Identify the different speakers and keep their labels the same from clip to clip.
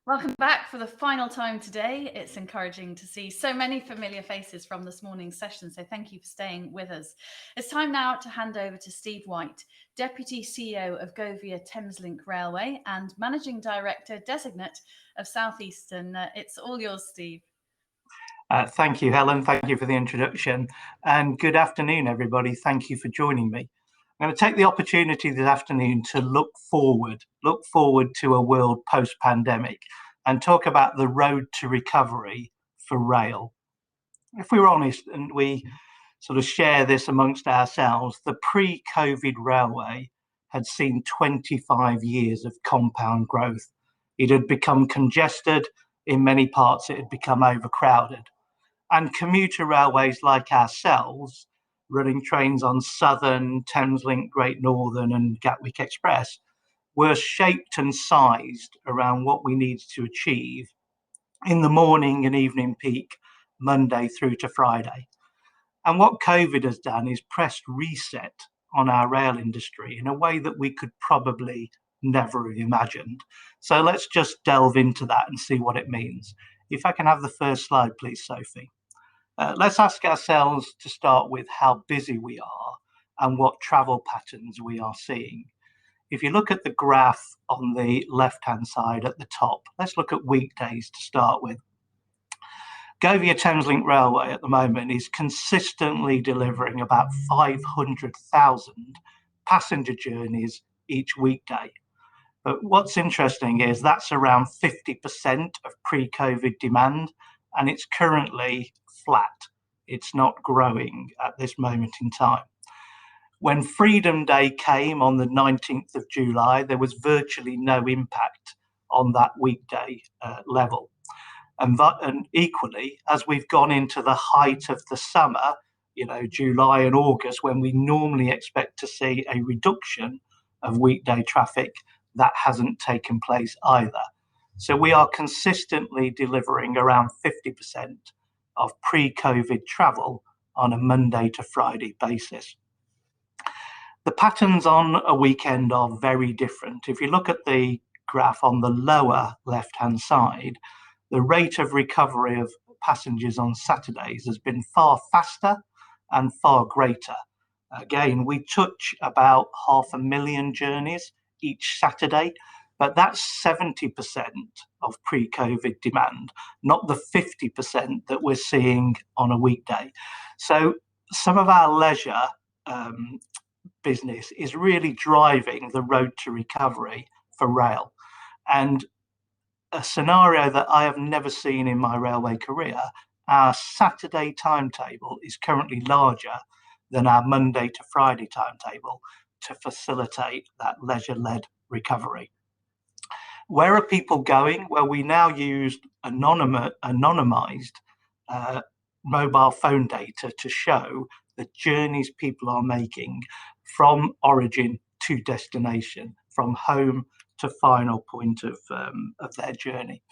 Speaker 1: Welcome back for the final time today. It's encouraging to see so many familiar faces from this morning's session, so thank you for staying with us. It's time now to hand over to Steve White, Deputy CEO of Govia Thameslink Railway and Managing Director Designate of Southeastern. It's all yours, Steve.
Speaker 2: Thank you, Helen. Thank you for the introduction. And good afternoon, everybody. Thank you for joining me. I'm going to take the opportunity this afternoon to look forward to a world post-pandemic and talk about the road to recovery for rail. If we're honest and we sort of share this amongst ourselves, the pre-COVID railway had seen 25 years of compound growth. It had become congested. In many parts, it had become overcrowded. And commuter railways like ourselves, running trains on Southern, Thameslink, Great Northern and Gatwick Express, were shaped and sized around what we needed to achieve in the morning and evening peak, Monday through to Friday. And what COVID has done is pressed reset on our rail industry in a way that we could probably never have imagined. So let's just delve into that and see what it means. If I can have the first slide, please, Sophie. Let's ask ourselves to start with how busy we are and what travel patterns we are seeing. If you look at the graph on the left-hand side at the top, let's look at weekdays to start with. Govia Thameslink Railway at the moment is consistently delivering about 500,000 passenger journeys each weekday. But what's interesting is that's around 50% of pre-COVID demand, and it's currently flat. It's not growing at this moment in time. When Freedom Day came on the 19th of July, there was virtually no impact on that weekday level. And equally, as we've gone into the height of the summer, July and August, when we normally expect to see a reduction of weekday traffic, that hasn't taken place either. So we are consistently delivering around 50% of pre-COVID travel on a Monday to Friday basis. The patterns on a weekend are very different. If you look at the graph on the lower left-hand side, the rate of recovery of passengers on Saturdays has been far faster and far greater. Again, we touch about 500,000 journeys each Saturday, but that's 70% of pre-COVID demand, not the 50% that we're seeing on a weekday. So some of our leisure business is really driving the road to recovery for rail. And a scenario that I have never seen in my railway career, our Saturday timetable is currently larger than our Monday to Friday timetable to facilitate that leisure-led recovery. Where are people going? Well, we now use anonymized mobile phone data to show the journeys people are making from origin to destination, from home to final point of their journey.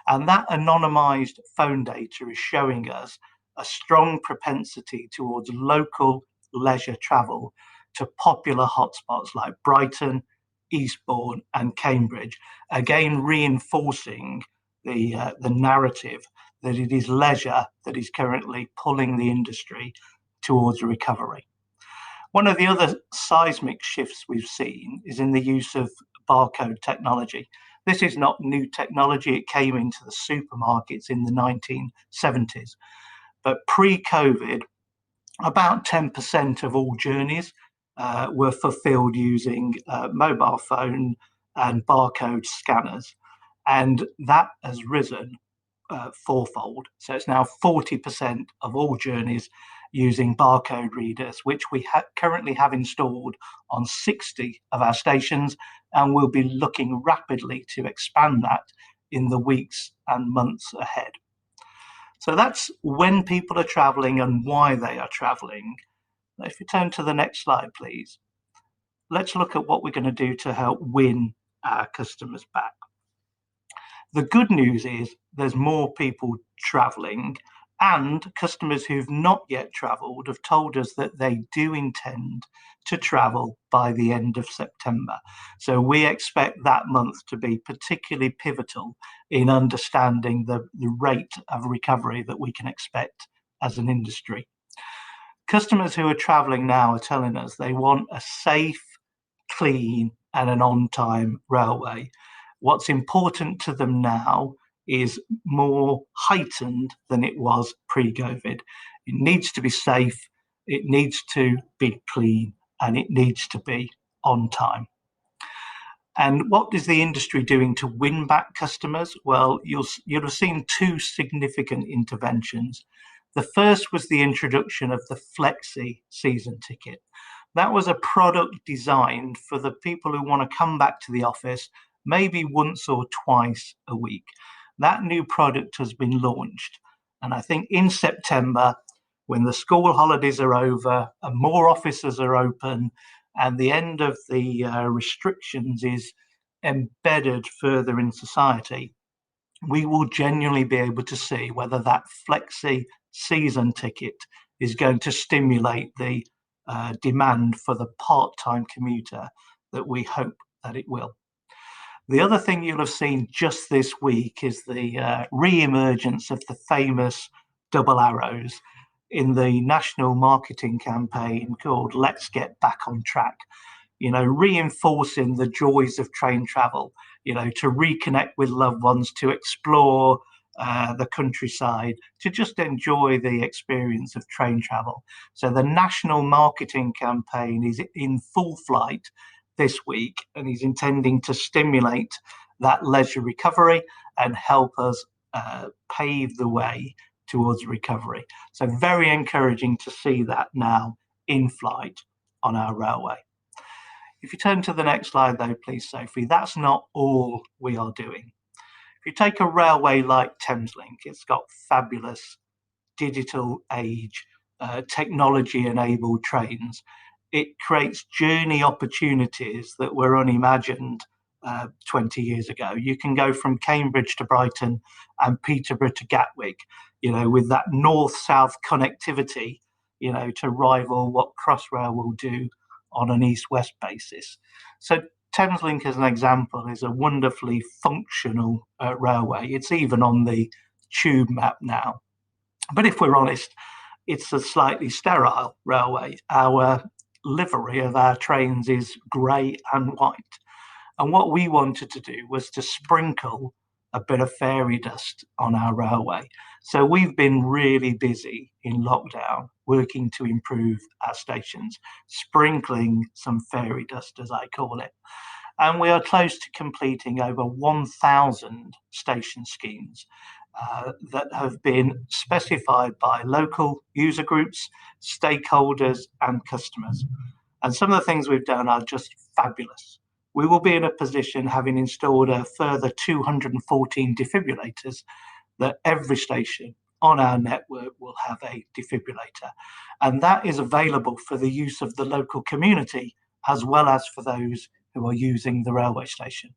Speaker 2: And that anonymized phone data is showing us a strong propensity towards local leisure travel to popular hotspots like Brighton, Eastbourne and Cambridge, again reinforcing the narrative that it is leisure that is currently pulling the industry towards recovery. One of the other seismic shifts we've seen is in the use of barcode technology. This is not new technology. It came into the supermarkets in the 1970s. But pre-COVID, about 10% of all journeys were fulfilled using mobile phone and barcode scanners. And that has risen fourfold. So it's now 40% of all journeys using barcode readers, which we currently have installed on 60 of our stations, and we'll be looking rapidly to expand that in the weeks and months ahead. So that's when people are traveling and why they are traveling. If you turn to the next slide, please. Let's look at what we're going to do to help win our customers back. The good news is there's more people traveling And customers who've not yet travelled have told us that they do intend to travel by the end of September. So we expect that month to be particularly pivotal in understanding the rate of recovery that we can expect as an industry. Customers who are travelling now are telling us they want a safe, clean, and an on-time railway. What's important to them now is more heightened than it was pre-COVID. It needs to be safe, it needs to be clean, and it needs to be on time. And what is the industry doing to win back customers? Well, you'll have seen two significant interventions. The first was the introduction of the Flexi season ticket. That was a product designed for the people who want to come back to the office maybe once or twice a week. That new product has been launched. And I think in September, when the school holidays are over and more offices are open and the end of the restrictions is embedded further in society, we will genuinely be able to see whether that Flexi season ticket is going to stimulate the demand for the part-time commuter that we hope that it will. The other thing you'll have seen just this week is the re-emergence of the famous double arrows in the national marketing campaign called Let's Get Back on Track, reinforcing the joys of train travel, to reconnect with loved ones, to explore the countryside, to just enjoy the experience of train travel. So the national marketing campaign is in full flight this week and is intending to stimulate that leisure recovery and help us pave the way towards recovery. So very encouraging to see that now in flight on our railway. If you turn to the next slide though, please, Sophie, that's not all we are doing. If you take a railway like Thameslink, it's got fabulous digital age, technology-enabled trains. It creates journey opportunities that were unimagined 20 years ago. You can go from Cambridge to Brighton and Peterborough to Gatwick, with that north-south connectivity, to rival what Crossrail will do on an east-west basis. So Thameslink, as an example, is a wonderfully functional railway. It's even on the tube map now. But if we're honest, it's a slightly sterile railway. Our livery of our trains is grey and white. And what we wanted to do was to sprinkle a bit of fairy dust on our railway. So we've been really busy in lockdown working to improve our stations, sprinkling some fairy dust, as I call it. And we are close to completing over 1,000 station schemes that have been specified by local user groups, stakeholders, and customers. And some of the things we've done are just fabulous. We will be in a position, having installed a further 214 defibrillators, that every station on our network will have a defibrillator. And that is available for the use of the local community, as well as for those who are using the railway station.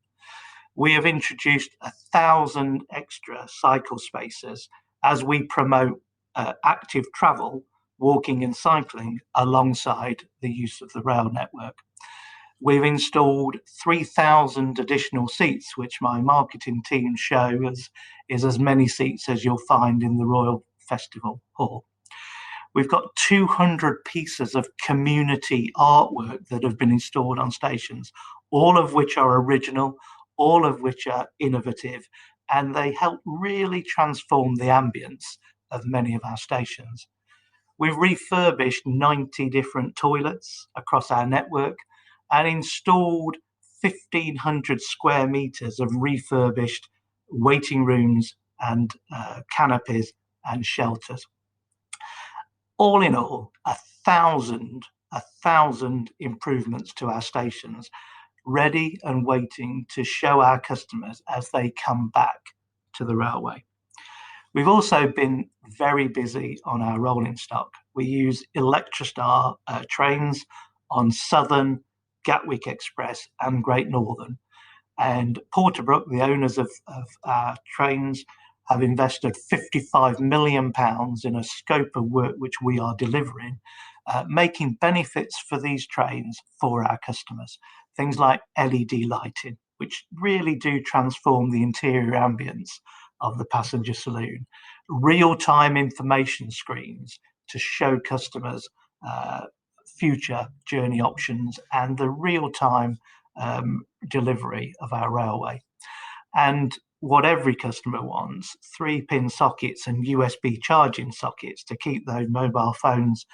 Speaker 2: We have introduced 1,000 extra cycle spaces as we promote active travel, walking and cycling alongside the use of the rail network. We've installed 3,000 additional seats, which my marketing team show is as many seats as you'll find in the Royal Festival Hall. We've got 200 pieces of community artwork that have been installed on stations, all of which are original, all of which are innovative, and they help really transform the ambience of many of our stations. We've refurbished 90 different toilets across our network and installed 1,500 square meters of refurbished waiting rooms and canopies and shelters. All in all, 1,000 improvements to our stations, ready and waiting to show our customers as they come back to the railway. We've also been very busy on our rolling stock. We use Electrostar trains on Southern, Gatwick Express and Great Northern. And Porterbrook, the owners of our trains, have invested £55 million in a scope of work which we are delivering, making benefits for these trains for our customers. Things like LED lighting, which really do transform the interior ambience of the passenger saloon, real-time information screens to show customers future journey options, and the real-time delivery of our railway. And what every customer wants, 3-pin sockets and USB charging sockets to keep those mobile phones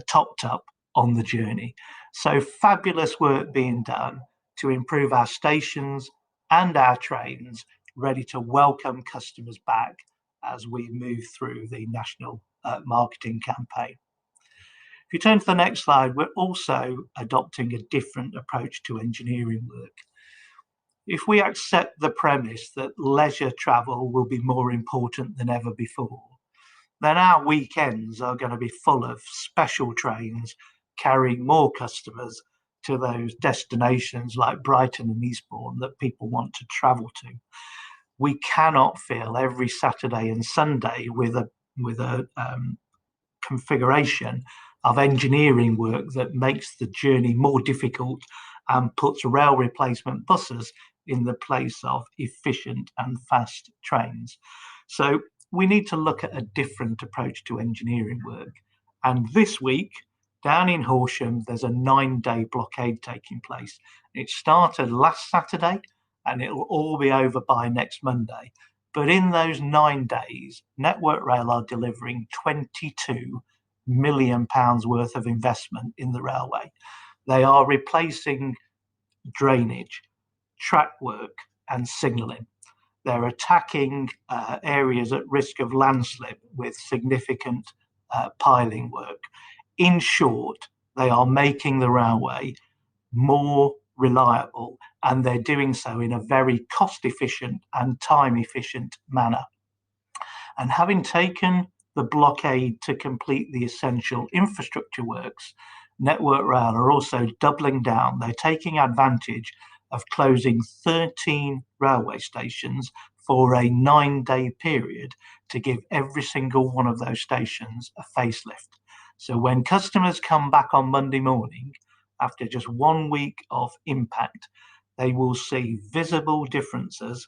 Speaker 2: topped up on the journey. So fabulous work being done to improve our stations and our trains, ready to welcome customers back as we move through the national marketing campaign. If you turn to the next slide, we're also adopting a different approach to engineering work. If we accept the premise that leisure travel will be more important than ever before, then our weekends are going to be full of special trains carrying more customers to those destinations like Brighton and Eastbourne that people want to travel to. We cannot fill every Saturday and Sunday with a configuration of engineering work that makes the journey more difficult and puts rail replacement buses in the place of efficient and fast trains. So we need to look at a different approach to engineering work. And this week, down in Horsham, there's a 9-day blockade taking place. It started last Saturday and it will all be over by next Monday. But in those 9 days, Network Rail are delivering £22 million worth of investment in the railway. They are replacing drainage, track work and signalling. They're attacking areas at risk of landslip with significant piling work. In short, they are making the railway more reliable, and they're doing so in a very cost-efficient and time-efficient manner. And having taken the blockade to complete the essential infrastructure works, Network Rail are also doubling down. They're taking advantage of closing 13 railway stations for a 9-day period to give every single one of those stations a facelift. So when customers come back on Monday morning, after just 1 week of impact, they will see visible differences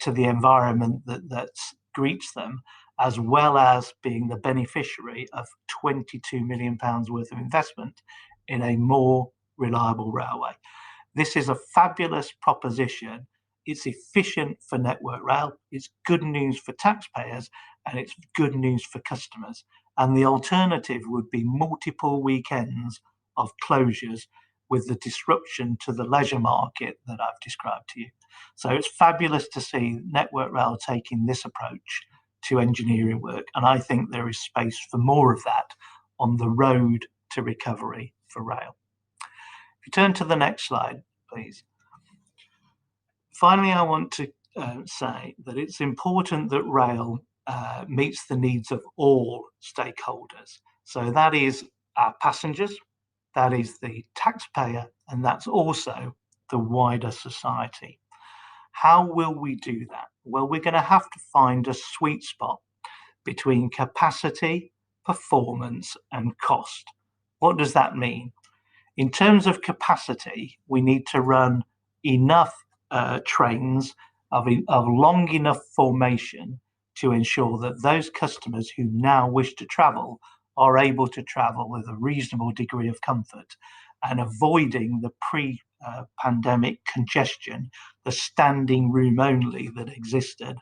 Speaker 2: to the environment that greets them, as well as being the beneficiary of £22 million worth of investment in a more reliable railway. This is a fabulous proposition. It's efficient for Network Rail, it's good news for taxpayers, and it's good news for customers. And the alternative would be multiple weekends of closures with the disruption to the leisure market that I've described to you. So it's fabulous to see Network Rail taking this approach to engineering work, and I think there is space for more of that on the road to recovery for rail. If you turn to the next slide, please. Finally, I want to say that it's important that rail meets the needs of all stakeholders. So that is our passengers, that is the taxpayer, and that's also the wider society. How will we do that? Well, we're going to have to find a sweet spot between capacity, performance, and cost. What does that mean? In terms of capacity, we need to run enough trains of long enough formation to ensure that those customers who now wish to travel are able to travel with a reasonable degree of comfort, and avoiding the pre-pandemic congestion, the standing room only that existed.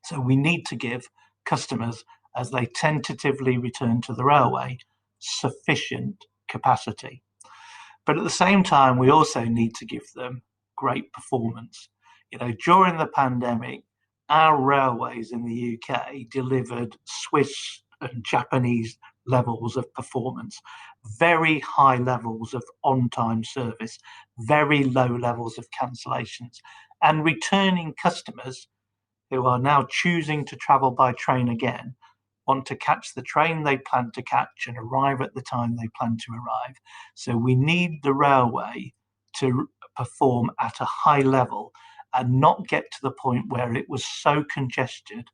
Speaker 2: So we need to give customers, as they tentatively return to the railway, sufficient capacity. But at the same time, we also need to give them great performance. You know, during the pandemic, our railways in the UK delivered Swiss and Japanese levels of performance, very high levels of on-time service, very low levels of cancellations, and returning customers who are now choosing to travel by train again want to catch the train they plan to catch and arrive at the time they plan to arrive. So we need the railway to perform at a high level, and not get to the point where it was so congested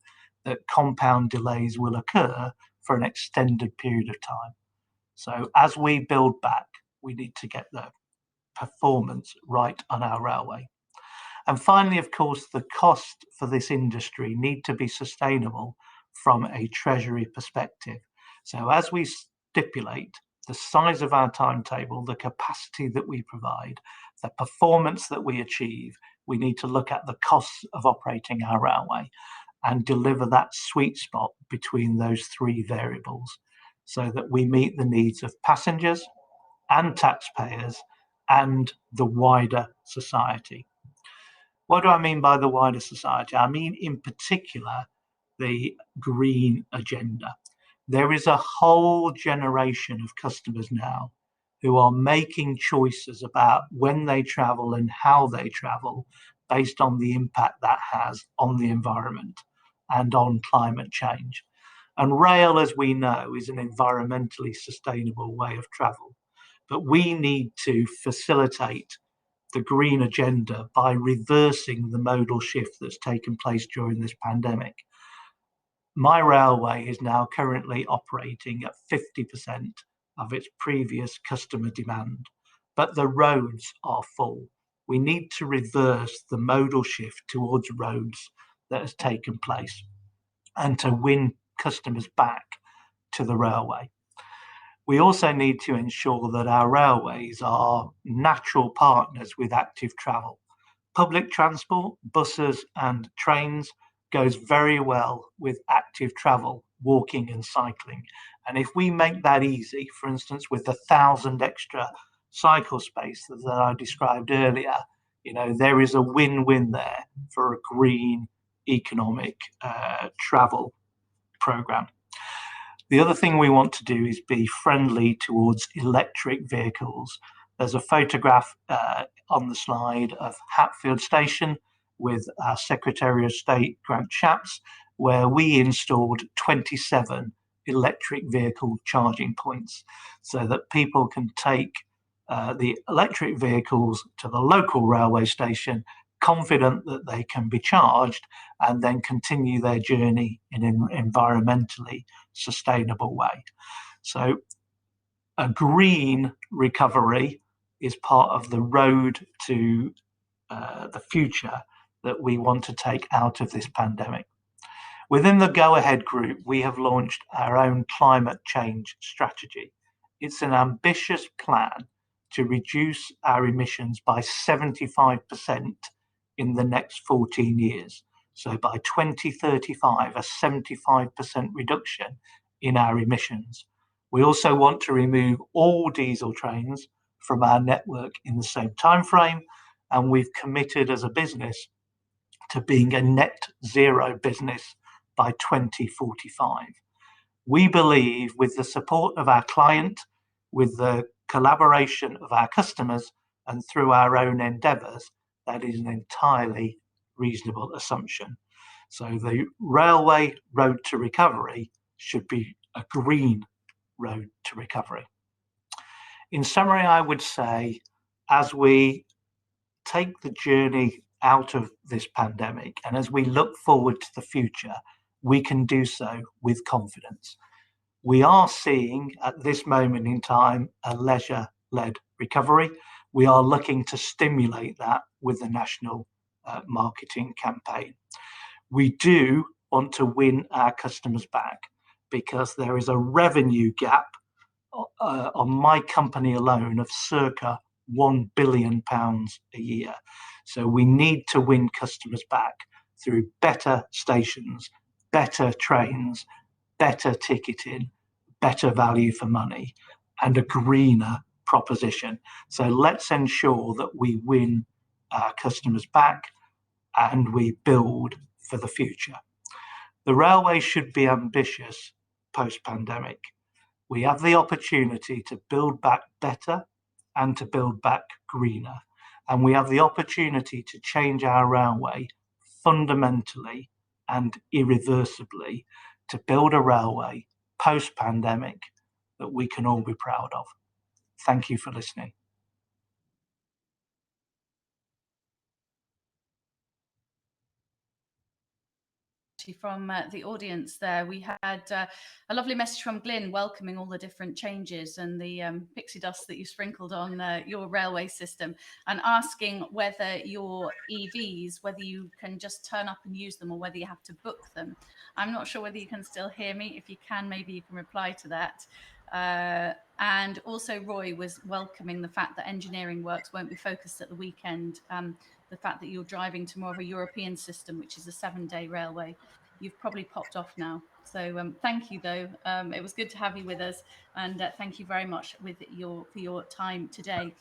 Speaker 2: that compound delays will occur for an extended period of time. So as we build back, we need to get the performance right on our railway. And finally, of course, the cost for this industry need to be sustainable from a treasury perspective. So as we stipulate the size of our timetable, the capacity that we provide, the performance that we achieve, we need to look at the costs of operating our railway and deliver that sweet spot between those three variables so that we meet the needs of passengers and taxpayers and the wider society. What do I mean by the wider society? I mean, in particular, the green agenda. There is a whole generation of customers now who are making choices about when they travel and how they travel based on the impact that has on the environment and on climate change. And rail, as we know, is an environmentally sustainable way of travel. But we need to facilitate the green agenda by reversing the modal shift that's taken place during this pandemic. My railway is now currently operating at 50% of its previous customer demand, but the roads are full. We need to reverse the modal shift towards roads that has taken place and to win customers back to the railway. We also need to ensure that our railways are natural partners with active travel. Public transport, buses and trains goes very well with active travel, walking and cycling. And if we make that easy, for instance, with the 1,000 extra cycle space that I described earlier, there is a win-win there for a green economic travel program. The other thing we want to do is be friendly towards electric vehicles. There's a photograph on the slide of Hatfield Station with our Secretary of State, Grant Shapps, where we installed 27 electric vehicle charging points so that people can take the electric vehicles to the local railway station, confident that they can be charged and then continue their journey in an environmentally sustainable way. So a green recovery is part of the road to the future that we want to take out of this pandemic. Within the Go Ahead group, we have launched our own climate change strategy. It's an ambitious plan to reduce our emissions by 75% in the next 14 years. So by 2035, a 75% reduction in our emissions. We also want to remove all diesel trains from our network in the same time frame, and we've committed as a business to being a net zero business by 2045. We believe with the support of our client, with the collaboration of our customers, and through our own endeavours, that is an entirely reasonable assumption. So the railway road to recovery should be a green road to recovery. In summary, I would say, as we take the journey out of this pandemic and as we look forward to the future, we can do so with confidence. We are seeing at this moment in time a leisure-led recovery. We are looking to stimulate that with the national marketing campaign. We do want to win our customers back because there is a revenue gap on my company alone of circa £1 billion a year. So we need to win customers back through better stations, better trains, better ticketing, better value for money, and a greener proposition. So let's ensure that we win our customers back and we build for the future. The railway should be ambitious post-pandemic. We have the opportunity to build back better and to build back greener. And we have the opportunity to change our railway fundamentally and irreversibly to build a railway post-pandemic that we can all be proud of. Thank you for listening.
Speaker 1: actually from the audience there. We had a lovely message from Glyn welcoming all the different changes and the pixie dust that you sprinkled on your railway system, and asking whether your EVs, whether you can just turn up and use them or whether you have to book them. I'm not sure whether you can still hear me. If you can, maybe you can reply to that. And also Roy was welcoming the fact that engineering works won't be focused at the weekend. The fact that you're driving to more of a European system, which is a 7-day railway. You've probably popped off now. So thank you, though. It was good to have you with us. And thank you very much for your time today.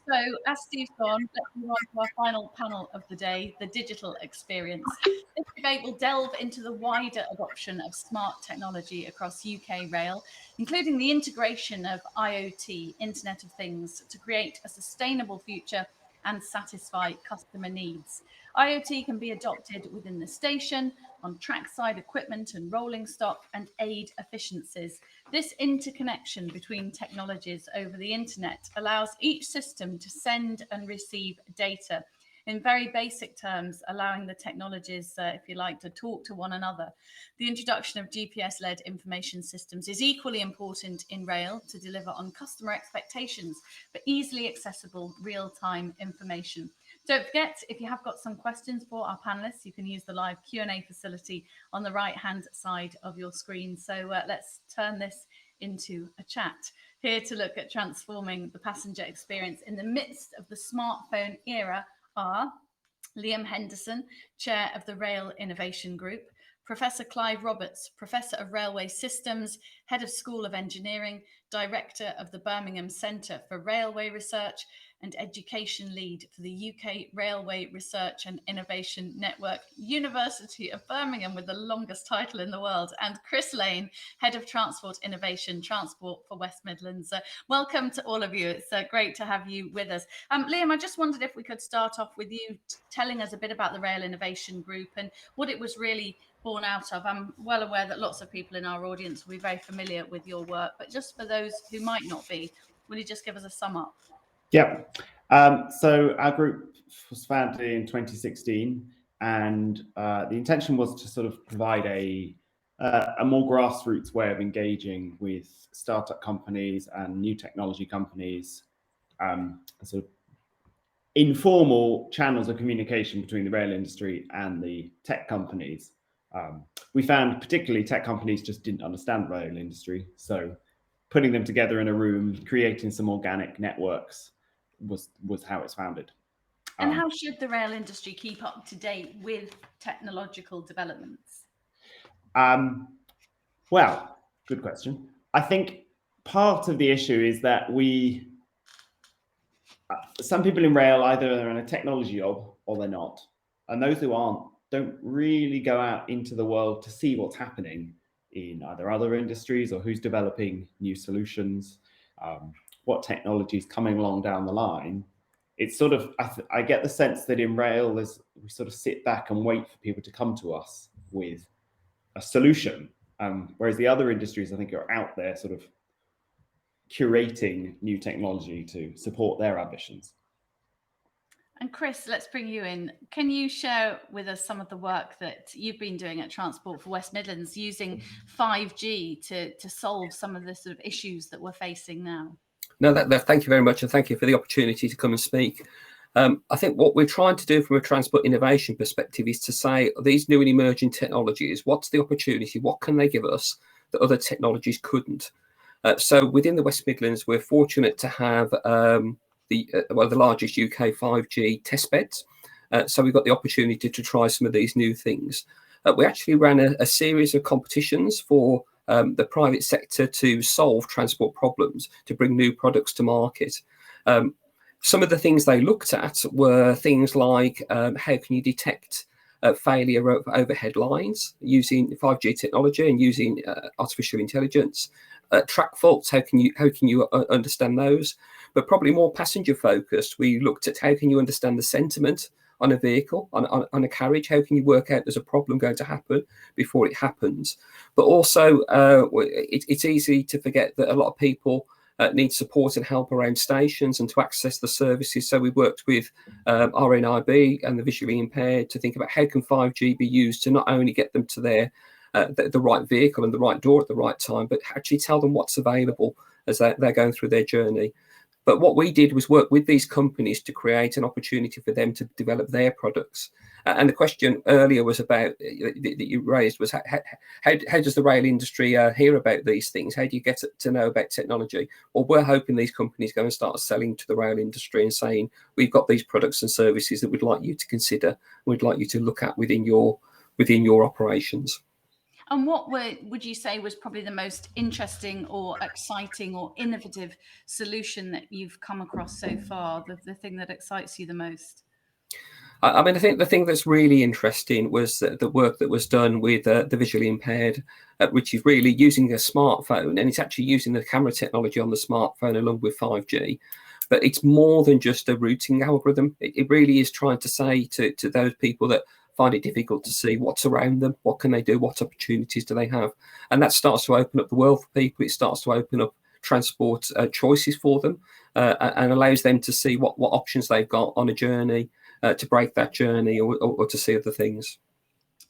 Speaker 1: So, as Steve's gone, let's move on to our final panel of the day, the digital experience. This debate will delve into the wider adoption of smart technology across UK rail, including the integration of IoT, Internet of Things, to create a sustainable future and satisfy customer needs. IoT can be adopted within the station, on trackside equipment and rolling stock, and aid efficiencies. This interconnection between technologies over the internet allows each system to send and receive data. In very basic terms, allowing the technologies, if you like, to talk to one another. The introduction of GPS-led information systems is equally important in rail to deliver on customer expectations for easily accessible real-time information. Don't forget, if you have got some questions for our panelists, you can use the live Q&A facility on the right-hand side of your screen. So let's turn this into a chat. Here to look at transforming the passenger experience in the midst of the smartphone era are Liam Henderson, Chair of the Rail Innovation Group, Professor Clive Roberts, Professor of Railway Systems, Head of School of Engineering, Director of the Birmingham Centre for Railway Research, and Education Lead for the UK Railway Research and Innovation Network, University of Birmingham, with the longest title in the world, and Chris Lane, Head of Transport Innovation, Transport for West Midlands. Welcome to all of you. It's great to have you with us. Liam, I just wondered if we could start off with you telling us a bit about the Rail Innovation Group and what it was really born out of. I'm well aware that lots of people in our audience will be very familiar with your work, but just for those who might not be, will you just give us a sum up?
Speaker 3: Yeah. So our group was founded in 2016, and the intention was to sort of provide a more grassroots way of engaging with startup companies and new technology companies, sort of informal channels of communication between the rail industry and the tech companies. We found particularly tech companies just didn't understand the rail industry, so putting them together in a room, creating some organic networks was how it's founded.
Speaker 1: And how should the rail industry keep up to date with technological developments?
Speaker 3: Well, good question. I think part of the issue is that some people in rail either are in a technology job or they're not. And those who aren't don't really go out into the world to see what's happening in either other industries or who's developing new solutions, what technology is coming along down the line. It's sort of, I get the sense that in rail, we sort of sit back and wait for people to come to us with a solution. Whereas the other industries, I think, are out there sort of curating new technology to support their ambitions.
Speaker 1: And Chris, let's bring you in. Can you share with us some of the work that you've been doing at Transport for West Midlands using 5G to solve some of the sort of issues that we're facing now?
Speaker 4: No, thank you very much, and thank you for the opportunity to come and speak. I think what we're trying to do from a transport innovation perspective is to say these new and emerging technologies, what's the opportunity, what can they give us that other technologies couldn't? So within the West Midlands, we're fortunate to have the largest UK 5G test beds. So we've got the opportunity to try some of these new things. We actually ran a series of competitions for the private sector to solve transport problems, to bring new products to market. Some of the things they looked at were things like how can you detect failure of overhead lines using 5G technology and using artificial intelligence. Track faults, how can you understand those? But probably more passenger focused, we looked at how can you understand the sentiment on a vehicle, on a carriage. How can you work out there's a problem going to happen before it happens? But also, it's easy to forget that a lot of people need support and help around stations and to access the services. So we worked with RNIB and the visually impaired to think about how can 5G be used to not only get them to their the right vehicle and the right door at the right time, but actually tell them what's available as they're going through their journey. But what we did was work with these companies to create an opportunity for them to develop their products. And the question earlier was about that you raised was how does the rail industry hear about these things? How do you get to know about technology? Well, we're hoping these companies go and start selling to the rail industry and saying, we've got these products and services that we'd like you to consider, we'd like you to look at within your operations.
Speaker 1: And what would you say was probably the most interesting or exciting or innovative solution that you've come across so far, the thing that excites you the most?
Speaker 4: I mean, I think the thing that's really interesting was the work that was done with the visually impaired, which is really using a smartphone, and it's actually using the camera technology on the smartphone along with 5G. But it's more than just a routing algorithm. It really is trying to say to those people that find it difficult to see what's around them, what can they do, what opportunities do they have. And that starts to open up the world for people. It starts to open up transport choices for them and allows them to see what options they've got on a journey, to break that journey or to see other things.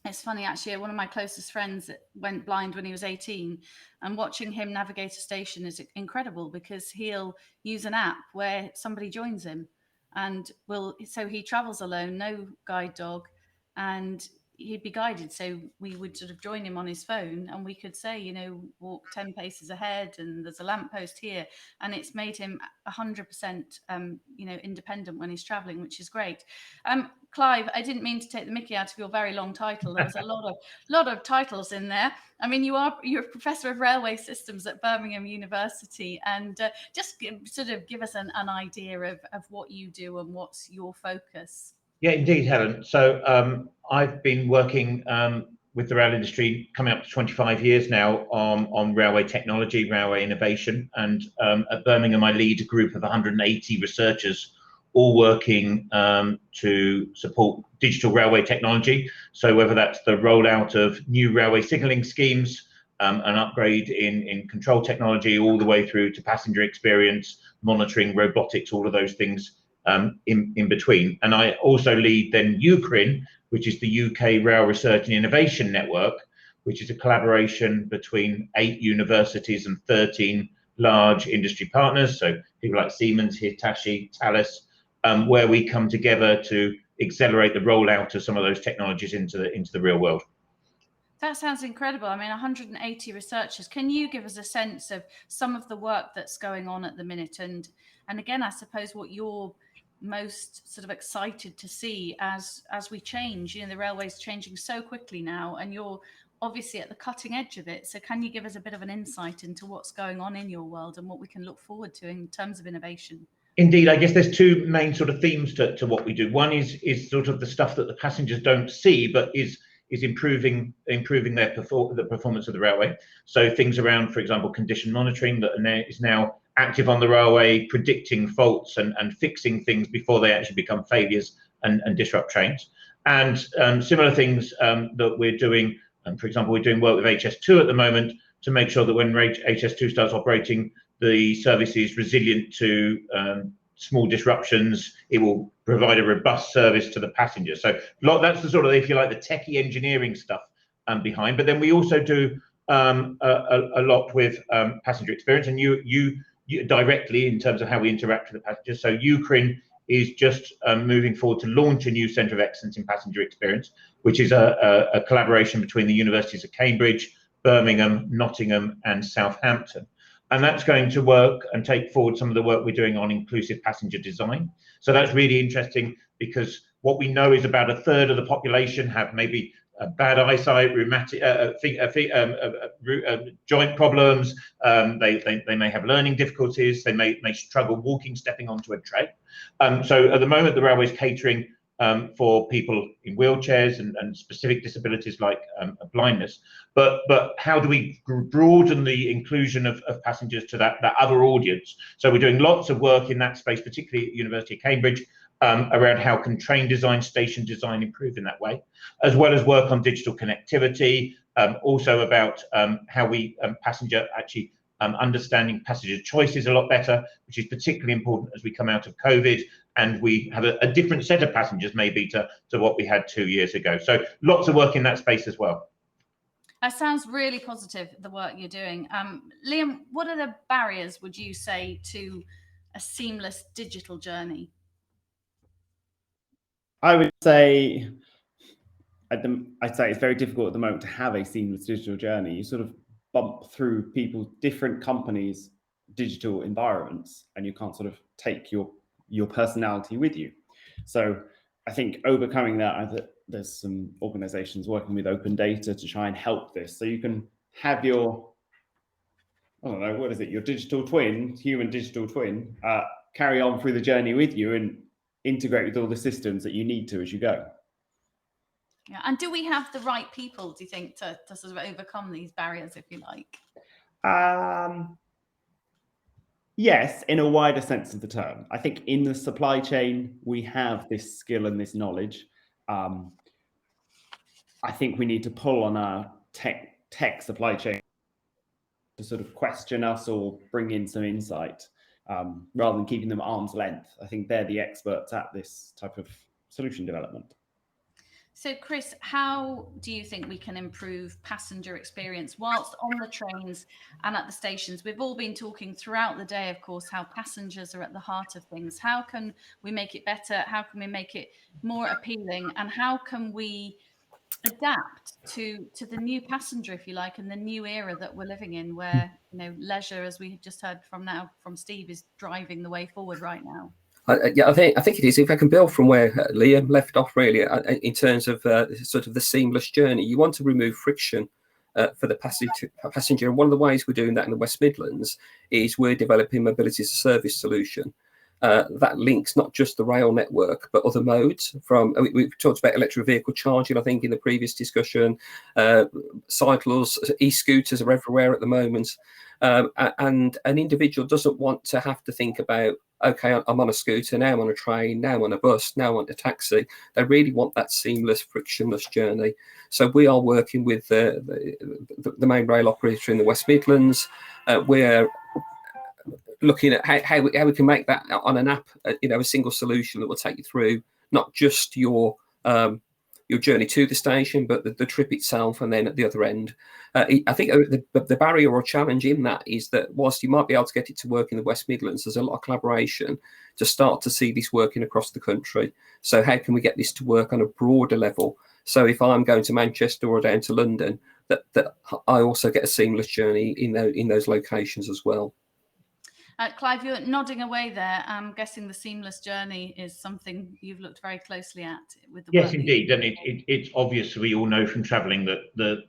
Speaker 1: It's funny, actually, one of my closest friends went blind when he was 18, and watching him navigate a station is incredible because he'll use an app where somebody joins him and so he travels alone, no guide dog, and he'd be guided. So we would sort of join him on his phone and we could say, walk 10 paces ahead and there's a lamppost here. And it's made him 100%, independent when he's traveling, which is great. Clive, I didn't mean to take the mickey out of your very long title. There was a lot of titles in there. I mean, you're a professor of railway systems at Birmingham University, and just sort of give us an idea of what you do and what's your focus.
Speaker 5: Yeah, indeed, Helen. So I've been working with the rail industry coming up to 25 years now on railway technology, railway innovation. And at Birmingham, I lead a group of 180 researchers, all working to support digital railway technology. So whether that's the rollout of new railway signalling schemes, an upgrade in control technology, all the way through to passenger experience, monitoring, robotics, all of those things in between. And I also lead then UCRIN, which is the UK Rail Research and Innovation Network, which is a collaboration between 8 universities and 13 large industry partners, so people like Siemens, Hitachi, Thales, where we come together to accelerate the rollout of some of those technologies into the real world.
Speaker 1: That sounds incredible. I mean, 180 researchers. Can you give us a sense of some of the work that's going on at the minute? And again, I suppose what you're most sort of excited to see as we change. The railway's changing so quickly now, and you're obviously at the cutting edge of it. So can you give us a bit of an insight into what's going on in your world and what we can look forward to in terms of innovation?
Speaker 5: Indeed, I guess there's two main sort of themes to what we do. One is sort of the stuff that the passengers don't see, but is improving the performance of the railway. So things around, for example, condition monitoring that is now active on the railway, predicting faults and fixing things before they actually become failures and disrupt trains. And similar things that we're doing. For example, we're doing work with HS2 at the moment to make sure that when HS2 starts operating, the service is resilient to small disruptions. It will provide a robust service to the passengers. So that's the sort of, if you like, the techie engineering stuff behind. But then we also do a lot with passenger experience, and you directly in terms of how we interact with the passengers. So UCRIN is just moving forward to launch a new centre of excellence in passenger experience, which is a collaboration between the universities of Cambridge, Birmingham, Nottingham, and Southampton. And that's going to work and take forward some of the work we're doing on inclusive passenger design. So that's really interesting because what we know is about 1/3 of the population have maybe bad eyesight, rheumatic, joint problems. They may have learning difficulties. They may struggle walking, stepping onto a tray. So at the moment, the railway is catering for people in wheelchairs and specific disabilities like blindness. But how do we broaden the inclusion of passengers to that other audience? So we're doing lots of work in that space, particularly at University of Cambridge, around how can train design, station design improve in that way, as well as work on digital connectivity, also about how we passenger actually understanding passenger choices a lot better, which is particularly important as we come out of COVID and we have a different set of passengers maybe to what we had 2 years ago. So lots of work in that space as well.
Speaker 1: That sounds really positive, the work you're doing. Liam, what are the barriers, would you say, to a seamless digital journey?
Speaker 3: I would say, I'd say it's very difficult at the moment to have a seamless digital journey. You sort of bump through different companies' digital environments, and you can't sort of take your personality with you. So I think overcoming that, there's some organizations working with open data to try and help this. So you can have your, I don't know, what is it, your digital twin, human digital twin, carry on through the journey with you and integrate with all the systems that you need to as you go.
Speaker 1: Yeah, and do we have the right people, do you think, to sort of overcome these barriers, if you like?
Speaker 3: Yes, in a wider sense of the term. I think in the supply chain, we have this skill and this knowledge. I think we need to pull on our tech supply chain to sort of question us or bring in some insight, rather than keeping them at arm's length. I think they're the experts at this type of solution development.
Speaker 1: So, Chris, how do you think we can improve passenger experience whilst on the trains and at the stations? We've all been talking throughout the day, of course, how passengers are at the heart of things. How can we make it better? How can we make it more appealing? And how can we adapt to the new passenger, if you like, and the new era that we're living in, where, you know, leisure, as we just heard from Steve, is driving the way forward right now?
Speaker 4: Yeah, I think it is. If I can build from where Liam left off, really, in terms of sort of the seamless journey, you want to remove friction for the passenger. And one of the ways we're doing that in the West Midlands is we're developing mobility as a service solution that links not just the rail network, but other modes. We've talked about electric vehicle charging, I think, in the previous discussion. Cycles, e-scooters are everywhere at the moment. And an individual doesn't want to have to think about, okay, I'm on a scooter, now I'm on a train, now I'm on a bus, now I'm on a taxi. They really want that seamless, frictionless journey. So we are working with the main rail operator in the West Midlands. We're looking at how we can make that on an app, a single solution that will take you through not just your journey to the station, but the trip itself, and then at the other end. I think the barrier or challenge in that is that whilst you might be able to get it to work in the West Midlands, there's a lot of collaboration to start to see this working across the country. So how can we get this to work on a broader level? So if I'm going to Manchester or down to London, that I also get a seamless journey in those locations as well.
Speaker 1: Clive, you're nodding away there. I'm guessing the seamless journey is something you've looked very closely at with the
Speaker 5: Yes,
Speaker 1: work.
Speaker 5: indeed. And it's obvious, we all know from travelling that the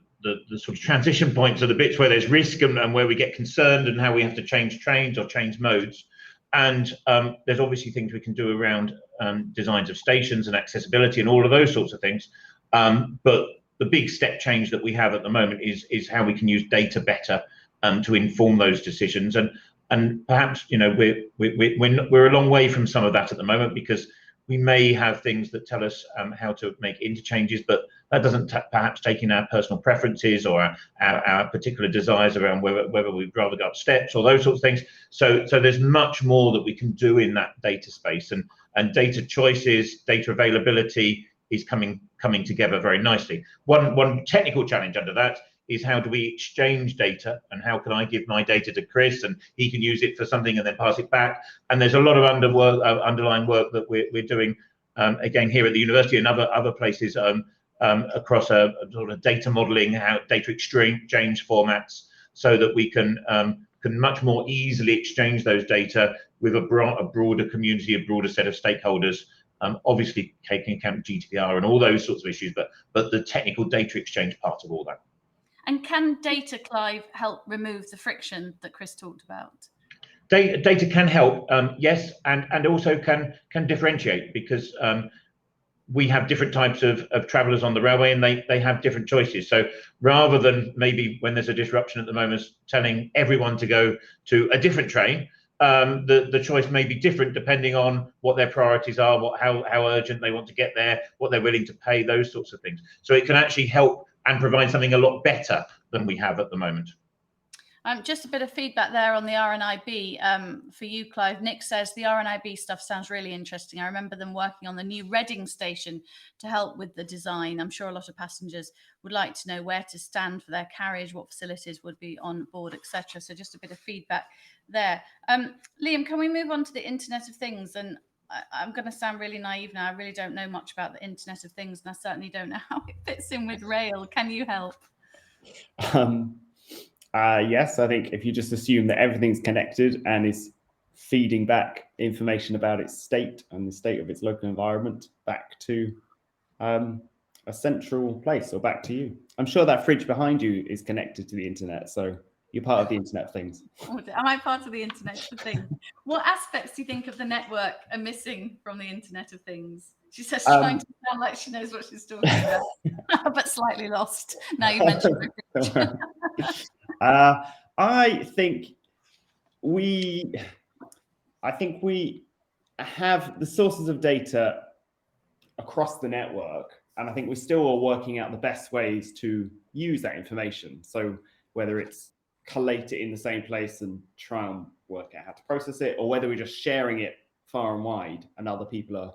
Speaker 5: sort of transition points are the bits where there's risk and where we get concerned and how we have to change trains or change modes. And there's obviously things we can do around designs of stations and accessibility and all of those sorts of things. But the big step change that we have at the moment is how we can use data better to inform those decisions. And perhaps, we're a long way from some of that at the moment, because we may have things that tell us how to make interchanges, but that doesn't perhaps take in our personal preferences or our particular desires around whether we'd rather go up steps or those sorts of things. So there's much more that we can do in that data space, and data choices, data availability is coming together very nicely. One technical challenge under that is, how do we exchange data, and how can I give my data to Chris and he can use it for something and then pass it back? And there's a lot of underlying work that we're doing, again, here at the university and other places, across a sort of data modeling, how data exchange formats, so that we can much more easily exchange those data with a broader community, a broader set of stakeholders, obviously taking account of GDPR and all those sorts of issues, but the technical data exchange part of all that.
Speaker 1: And can data, Clive, help remove the friction that Chris talked about?
Speaker 5: Data can help, yes, and also can differentiate, because we have different types of travellers on the railway, and they have different choices. So rather than maybe when there's a disruption at the moment telling everyone to go to a different train, the choice may be different depending on what their priorities are, how urgent they want to get there, what they're willing to pay, those sorts of things. So it can actually help and provide something a lot better than we have at the moment.
Speaker 1: Just a bit of feedback there on the RNIB for you, Clive. Nick says the RNIB stuff sounds really interesting. I remember them working on the new Reading station to help with the design. I'm sure a lot of passengers would like to know where to stand for their carriage, what facilities would be on board, etc. So just a bit of feedback there. Liam, can we move on to the Internet of Things? And I'm going to sound really naive now. I really don't know much about the Internet of Things, and I certainly don't know how it fits in with rail. Can you help?
Speaker 3: Yes, I think if you just assume that everything's connected and is feeding back information about its state and the state of its local environment back to a central place or back to you. I'm sure that fridge behind you is connected to the internet, so you're part of the Internet of Things.
Speaker 1: Am I part of the Internet of Things? What aspects do you think of the network are missing from the Internet of Things? She says, trying to sound like she knows what she's talking about, but slightly lost. Now you mentioned it.
Speaker 3: I think we have the sources of data across the network, and I think we still are working out the best ways to use that information. So whether it's collate it in the same place and try and work out how to process it, or whether we're just sharing it far and wide and other people are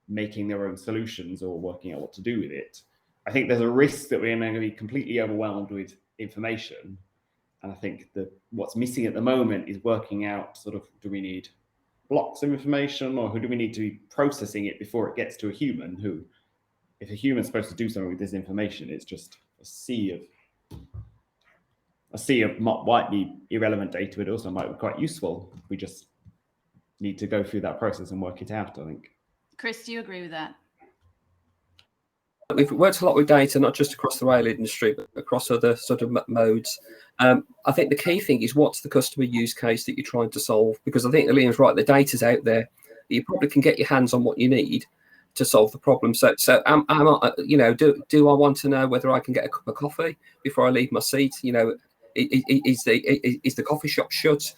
Speaker 3: making their own solutions or working out what to do with it. I think there's a risk that we're going to be completely overwhelmed with information. And I think that what's missing at the moment is working out sort of, do we need blocks of information, or who do we need to be processing it before it gets to a human who, if a human's supposed to do something with this information, it's just a sea of might be irrelevant data, but also might be quite useful. We just need to go through that process and work it out, I think.
Speaker 1: Chris, do you agree with that?
Speaker 4: We've worked a lot with data, not just across the rail industry, but across other sort of modes. I think the key thing is, what's the customer use case that you're trying to solve? Because I think Liam's right, the data's out there. You probably can get your hands on what you need to solve the problem. So am I, do I want to know whether I can get a cup of coffee before I leave my seat? Is the coffee shop shut?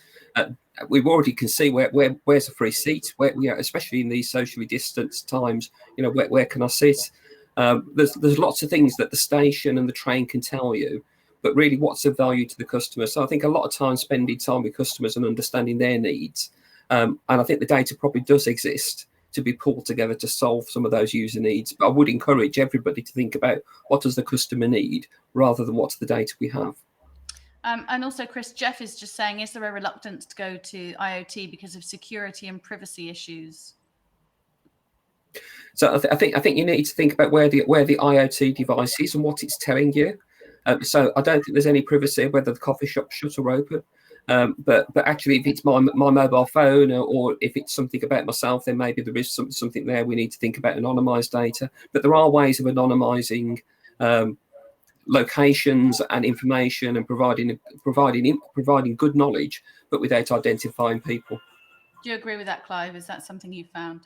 Speaker 4: We already can see where's a free seat, especially in these socially distanced times. Where can I sit? There's lots of things that the station and the train can tell you, but really, what's of value to the customer? So I think a lot of time spending time with customers and understanding their needs, and I think the data probably does exist to be pulled together to solve some of those user needs. But I would encourage everybody to think about, what does the customer need rather than what's the data we have.
Speaker 1: And also, Chris, Jeff is just saying, is there a reluctance to go to IoT because of security and privacy issues?
Speaker 4: So I think you need to think about where the IoT device is and what it's telling you. So I don't think there's any privacy whether the coffee shop's shut or open. But actually, if it's my mobile phone, or if it's something about myself, then maybe there is something there. We need to think about anonymized data. But there are ways of anonymizing locations and information, and providing good knowledge, but without identifying people.
Speaker 1: Do you agree with that, Clive? Is that something you found?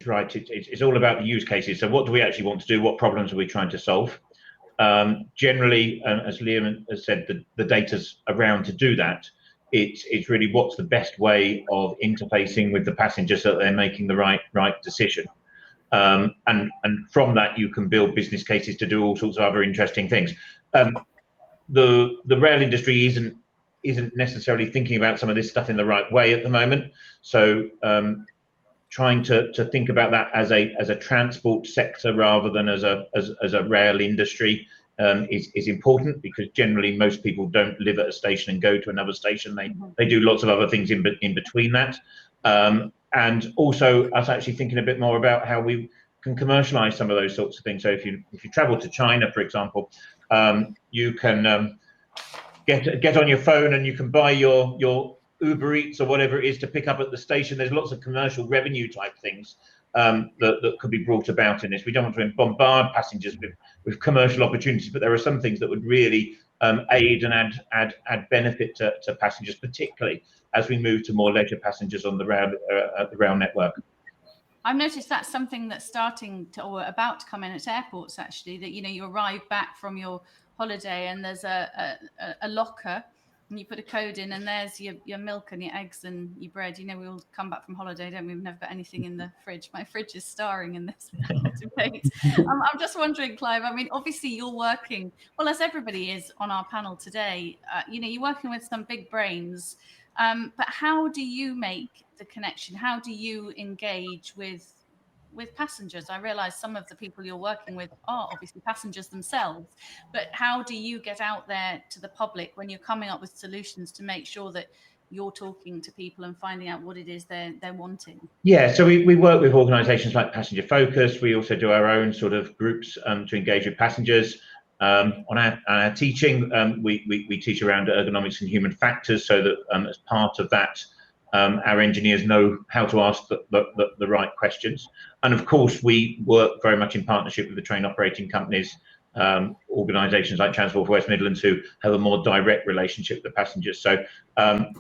Speaker 5: Right, it's all about the use cases. So what do we actually want to do? What problems are we trying to solve? Generally, as Liam has said, the data's around to do that. It's really what's the best way of interfacing with the passenger so that they're making the right decision. And from that, you can build business cases to do all sorts of other interesting things. The rail industry isn't necessarily thinking about some of this stuff in the right way at the moment. So trying to think about that as a transport sector rather than as a rail industry is important, because generally most people don't live at a station and go to another station. They do lots of other things in between that. And also us actually thinking a bit more about how we can commercialize some of those sorts of things. So if you travel to China, for example, you can get on your phone and you can buy your Uber Eats or whatever it is to pick up at the station. There's lots of commercial revenue type things that could be brought about in this. We don't want to bombard passengers with commercial opportunities, but there are some things that would really aid and add benefit to passengers, particularly as we move to more leisure passengers on the rail network.
Speaker 1: I've noticed that's something that's starting to, or about to come in at airports, actually, that you arrive back from your holiday and there's a locker And you put a code in, and there's your milk and your eggs and your bread. You know, we all come back from holiday, don't we? We've never got anything in the fridge. My fridge is starring in this debate. I'm just wondering, Clive, I mean, obviously you're working, well, as everybody is on our panel today, you know, you're working with some big brains, but how do you make the connection? How do you engage with passengers? I realize some of the people you're working with are obviously passengers themselves, but how do you get out there to the public when you're coming up with solutions to make sure that you're talking to people and finding out what it is they're wanting?
Speaker 5: Yeah, so we work with organisations like Passenger Focus. We also do our own sort of groups to engage with passengers. On our teaching, we teach around ergonomics and human factors, so that as part of that, our engineers know how to ask the right questions. And of course, we work very much in partnership with the train operating companies, organisations like Transport for West Midlands, who have a more direct relationship with the passengers. So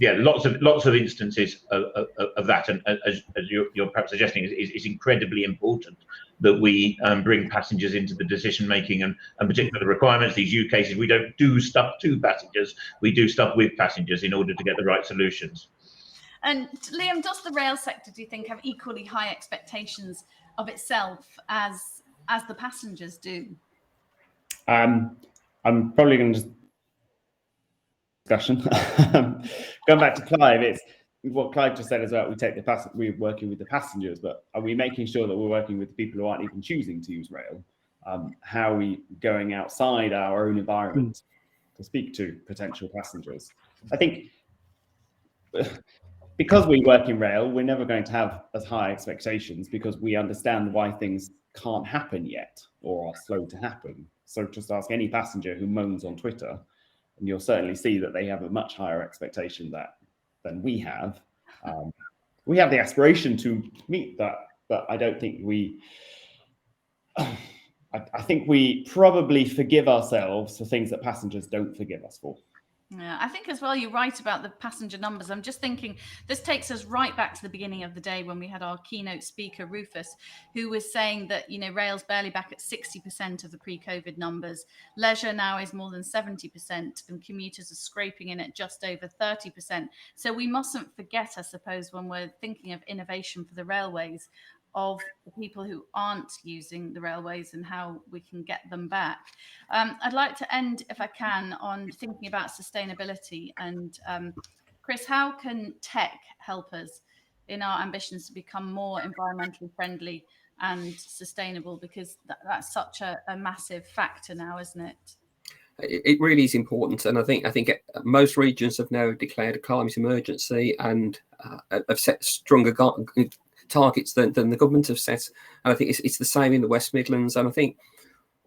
Speaker 5: yeah, lots of instances of that. And as you're perhaps suggesting, is incredibly important that we bring passengers into the decision making, and particularly the requirements. These use cases, we don't do stuff to passengers, we do stuff with passengers in order to get the right solutions.
Speaker 1: And Liam, does the rail sector, do you think, have equally high expectations of itself as the passengers do?
Speaker 3: I'm probably going to just discussion. Going back to Clive, it's what Clive just said as well. We're working with the passengers, but are we making sure that we're working with the people who aren't even choosing to use rail? How are we going outside our own environment to speak to potential passengers? I think because we work in rail, we're never going to have as high expectations because we understand why things can't happen yet or are slow to happen. So just ask any passenger who moans on Twitter, and you'll certainly see that they have a much higher expectation than we have. We have the aspiration to meet that, but I don't think I think we probably forgive ourselves for things that passengers don't forgive us for.
Speaker 1: Yeah, I think as well, you're right about the passenger numbers. I'm just thinking this takes us right back to the beginning of the day when we had our keynote speaker, Rufus, who was saying that, you know, rail's barely back at 60% of the pre-COVID numbers. Leisure now is more than 70%, and commuters are scraping in at just over 30%. So we mustn't forget, I suppose, when we're thinking of innovation for the railways, of the people who aren't using the railways and how we can get them back. I'd like to end, if I can, on thinking about sustainability. And Chris, how can tech help us in our ambitions to become more environmentally friendly and sustainable? Because that's such a massive factor now, isn't it?
Speaker 4: It really is important, and I think most regions have now declared a climate emergency and have set stronger targets than the government have set, and I think it's the same in the West Midlands. And I think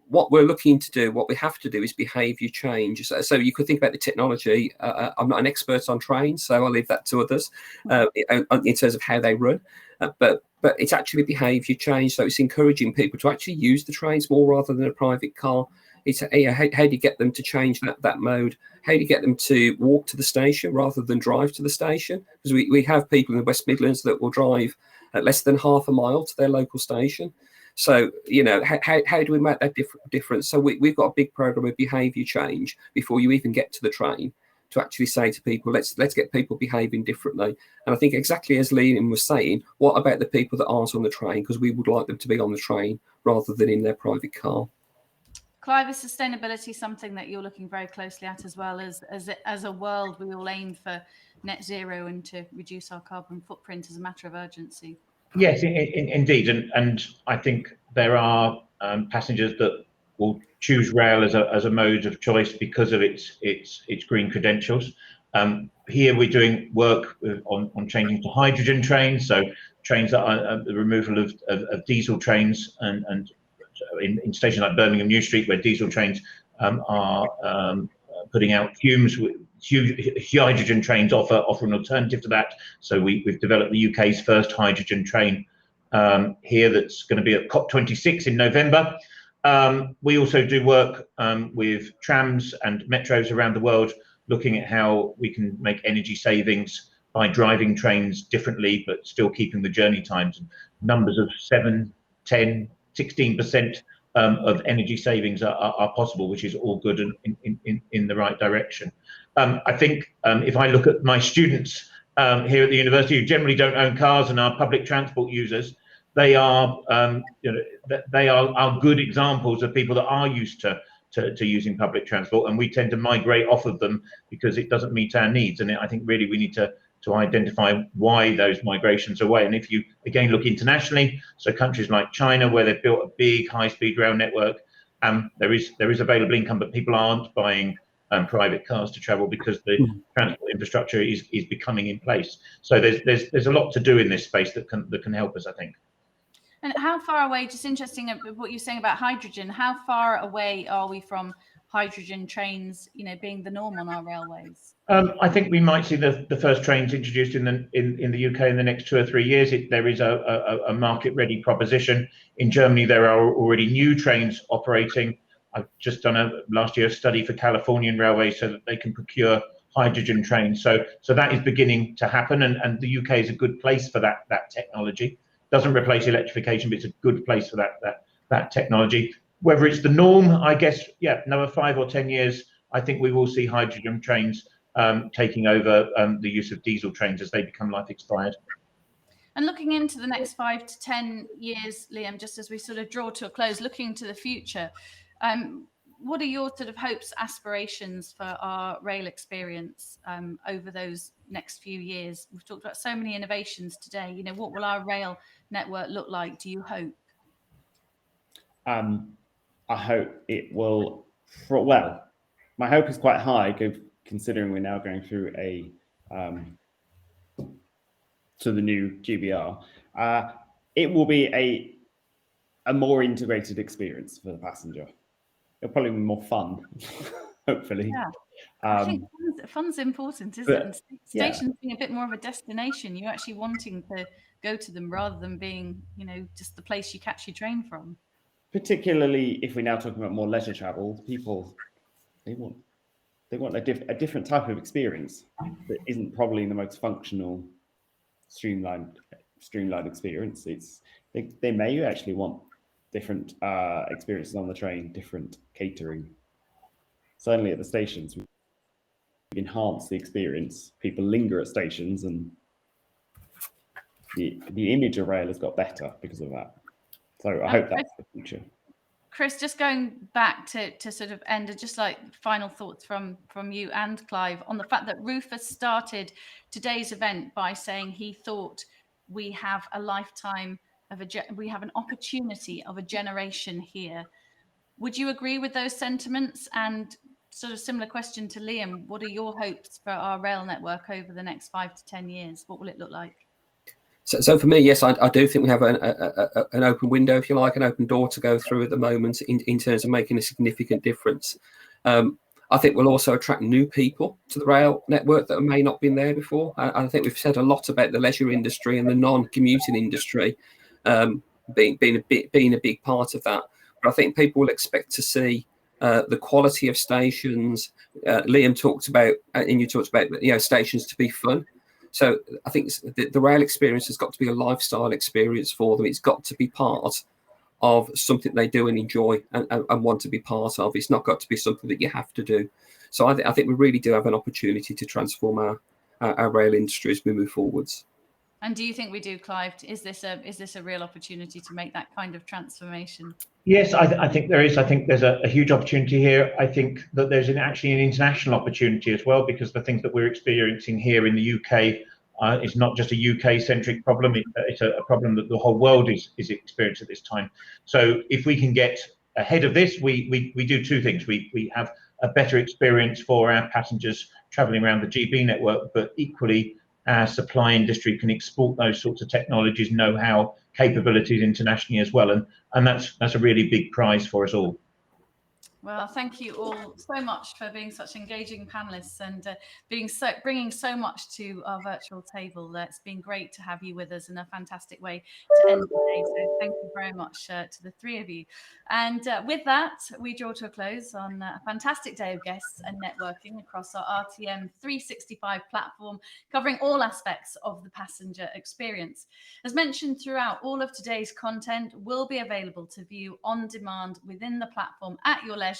Speaker 4: what we're looking to do, what we have to do, is behaviour change. So you could think about the technology. I'm not an expert on trains, so I'll leave that to others in terms of how they run. But it's actually behaviour change. So it's encouraging people to actually use the trains more rather than a private car. It's how do you get them to change that mode? How do you get them to walk to the station rather than drive to the station? Because we have people in the West Midlands that will drive at less than half a mile to their local station. So, you know, how do we make that difference? So we've got a big program of behaviour change before you even get to the train, to actually say to people, let's get people behaving differently. And I think exactly as Liam was saying, what about the people that aren't on the train? Because we would like them to be on the train rather than in their private car.
Speaker 1: Clive, is sustainability something that you're looking very closely at, as well as a world we all aim for net zero and to reduce our carbon footprint as a matter of urgency?
Speaker 5: Yes, indeed, and I think there are passengers that will choose rail as a mode of choice because of its green credentials. Here we're doing work on changing to hydrogen trains, so trains that are the removal of diesel trains, and in stations like Birmingham New Street, where diesel trains are putting out fumes. Hydrogen trains offer an alternative to that. So we've developed the UK's first hydrogen train here that's going to be at COP26 in November. We also do work with trams and metros around the world, looking at how we can make energy savings by driving trains differently, but still keeping the journey times. Numbers of 7, 10, 16% of energy savings are possible, which is all good and in the right direction. I think if I look at my students here at the university who generally don't own cars and are public transport users, they are they are good examples of people that are used to using public transport, and we tend to migrate off of them because it doesn't meet our needs. And I think really we need to identify why those migrations are away. And if you again look internationally, so countries like China, where they've built a big high-speed rail network, there is available income, but people aren't buying private cars to travel because the transport infrastructure is becoming in place. So there's a lot to do in this space that can help us, I think.
Speaker 1: And how far away, just interesting what you're saying about hydrogen, how far away are we from hydrogen trains, being the norm on our railways?
Speaker 5: I think we might see the first trains introduced in the UK in the next 2 or 3 years. There is a market-ready proposition. In Germany, there are already new trains operating. I've just done last year a study for Californian Railways so that they can procure hydrogen trains. So that is beginning to happen, and the UK is a good place for that technology. Doesn't replace electrification, but it's a good place for that technology. Whether it's the norm, I guess, another 5 or 10 years, I think we will see hydrogen trains taking over the use of diesel trains as they become life expired.
Speaker 1: And looking into the next 5 to 10 years, Liam, just as we sort of draw to a close, looking to the future, what are your sort of hopes, aspirations for our rail experience over those next few years? We've talked about so many innovations today. What will our rail network look like, do you hope?
Speaker 3: I hope it will, well, my hope is quite high considering we're now going through to the new GBR. It will be a more integrated experience for the passenger. It'll probably be more fun, hopefully.
Speaker 1: Yeah. I think fun's important, isn't it? And stations being a bit more of a destination, you're actually wanting to go to them rather than being, just the place you catch your train from.
Speaker 3: Particularly if we're now talking about more leisure travel, people they want a different type of experience that isn't probably the most functional, streamlined experience. They may actually want different experiences on the train, different catering. Certainly at the stations, we enhance the experience. People linger at stations, and the image of rail has got better because of that. So I hope that's the future.
Speaker 1: Chris, just going back to sort of end, just like final thoughts from you and Clive on the fact that Rufus started today's event by saying he thought we have a lifetime we have an opportunity of a generation here. Would you agree with those sentiments? And sort of similar question to Liam, what are your hopes for our rail network over the next 5 to 10 years? What will it look like?
Speaker 4: So for me, yes, I do think we have an open window, if you like, an open door to go through at the moment in terms of making a significant difference. I think we'll also attract new people to the rail network that may not have been there before. I think we've said a lot about the leisure industry and the non-commuting industry being a big part of that. But I think people will expect to see the quality of stations. Liam talked about, and you talked about, stations to be fun. So I think the rail experience has got to be a lifestyle experience for them. It's got to be part of something they do and enjoy and want to be part of. It's not got to be something that you have to do. So I think we really do have an opportunity to transform our rail industry as we move forwards.
Speaker 1: And do you think we do, Clive? Is this a real opportunity to make that kind of transformation? Yes,
Speaker 5: I think there is. I think there's a huge opportunity here. I think that there's actually an international opportunity as well, because the things that we're experiencing here in the UK is not just a UK-centric problem. It's a problem that the whole world is experiencing at this time. So if we can get ahead of this, we do two things. We have a better experience for our passengers travelling around the GB network, but equally our supply industry can export those sorts of technologies, know-how, capabilities internationally as well, and that's a really big prize for us all.
Speaker 1: Well, thank you all so much for being such engaging panelists and bringing so much to our virtual table. It's been great to have you with us in a fantastic way to end the day. So thank you very much to the three of you. And with that, we draw to a close on a fantastic day of guests and networking across our RTM 365 platform, covering all aspects of the passenger experience. As mentioned throughout, all of today's content will be available to view on demand within the platform at your leisure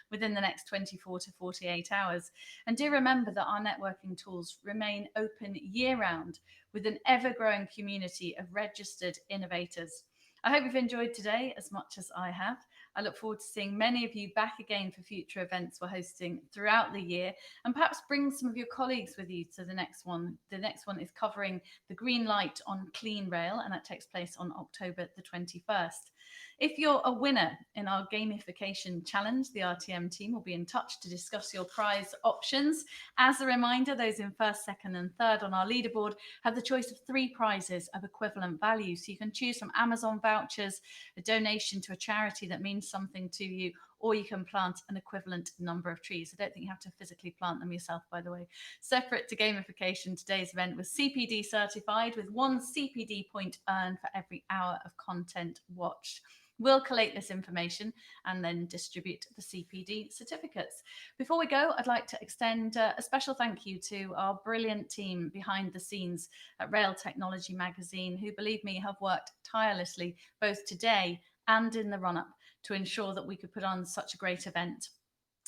Speaker 1: within the next 24 to 48 hours. And do remember that our networking tools remain open year-round with an ever-growing community of registered innovators. I hope you've enjoyed today as much as I have. I look forward to seeing many of you back again for future events we're hosting throughout the year, and perhaps bring some of your colleagues with you to the next one. The next one is covering the green light on clean rail, and that takes place on October the 21st. If you're a winner in our gamification challenge, the RTM team will be in touch to discuss your prize options. As a reminder, those in first, second and third on our leaderboard have the choice of 3 prizes of equivalent value. So you can choose from Amazon vouchers, a donation to a charity that means something to you, or you can plant an equivalent number of trees. I don't think you have to physically plant them yourself, by the way. Separate to gamification, today's event was CPD certified with 1 CPD point earned for every hour of content watched. We'll collate this information and then distribute the CPD certificates. Before we go, I'd like to extend a special thank you to our brilliant team behind the scenes at Rail Technology Magazine, who, believe me, have worked tirelessly both today and in the run-up to ensure that we could put on such a great event.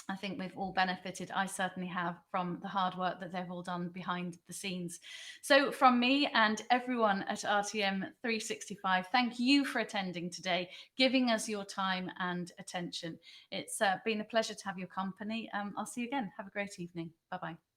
Speaker 1: I think we've all benefited, I certainly have, from the hard work that they've all done behind the scenes. So from me and everyone at RTM 365, thank you for attending today, giving us your time and attention. It's been a pleasure to have your company. I'll see you again. Have a great evening. Bye-bye.